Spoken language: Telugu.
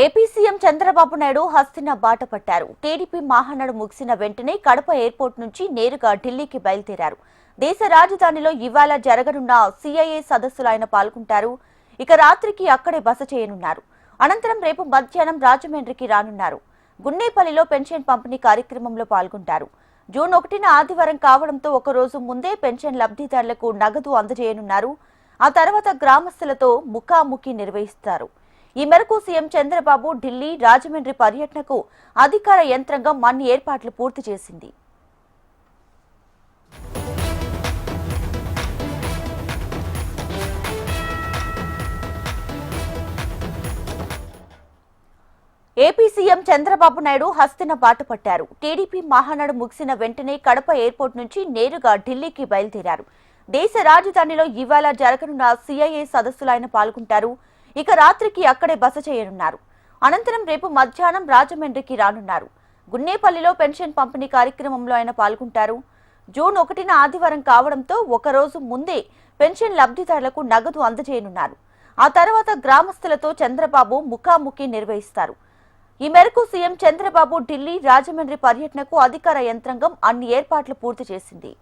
ఏపీ సీఎం చంద్రబాబు నాయుడు హస్తిన బాట పట్టారు. టీడీపీ మహానాడు ముగిసిన వెంటనే కడప ఎయిర్పోర్ట్ నుంచి నేరుగా ఢిల్లీకి బయలుదేరారు. దేశ రాజధానిలో ఇవాళ జరగనున్న సిఐఏ సదస్సులో ఆయన పాల్గొంటారు. ఇక రాత్రికి అక్కడే బస చేయనున్నారు. అనంతరం రేపు మధ్యాహ్నం రాజమండ్రికి రానున్నారు. గున్నేపల్లిలో పెన్షన్ పంపిణీ కార్యక్రమంలో పాల్గొంటారు. జూన్ 1న ఆదివారం కావడంతో ఒకరోజు ముందే పెన్షన్ లబ్ధిదారులకు నగదు అందజేయనున్నారు. ఆ తర్వాత గ్రామస్తులతో ముఖాముఖి నిర్వహిస్తారు. ఈ మేరకు సీఎం చంద్రబాబు ఢిల్లీ, రాజమండ్రి పర్యటనకు అధికార యంత్రాంగం అన్ని ఏర్పాట్లు పూర్తి చేసింది. ఏపీ సీఎం చంద్రబాబు నాయుడు హస్తిన బాట పట్టారు. టీడీపీ మహానాడు ముగిసిన వెంటనే కడప ఎయిర్పోర్ట్ నుంచి నేరుగా ఢిల్లీకి బయలుదేరారు. దేశ రాజధానిలో ఇవాళ జరగనున్న సిఐఏ సదస్సులో ఆయన పాల్గొంటారు. ఇక రాత్రికి అక్కడే బస చేయనున్నారు. అనంతరం రేపు మధ్యాహ్నం రాజమండ్రికి రానున్నారు. గున్నేపల్లిలో పెన్షన్ పంపిణీ కార్యక్రమంలో ఆయన పాల్గొంటారు. జూన్ 1న ఆదివారం కావడంతో ఒకరోజు ముందే పెన్షన్ లబ్ధిదారులకు నగదు అందజేయనున్నారు. ఆ తర్వాత గ్రామస్తులతో చంద్రబాబు ముఖాముఖి నిర్వహిస్తారు. ఈ మేరకు సీఎం చంద్రబాబు ఢిల్లీ, రాజమండ్రి పర్యటనకు అధికార యంత్రాంగం అన్ని ఏర్పాట్లు పూర్తి చేసింది.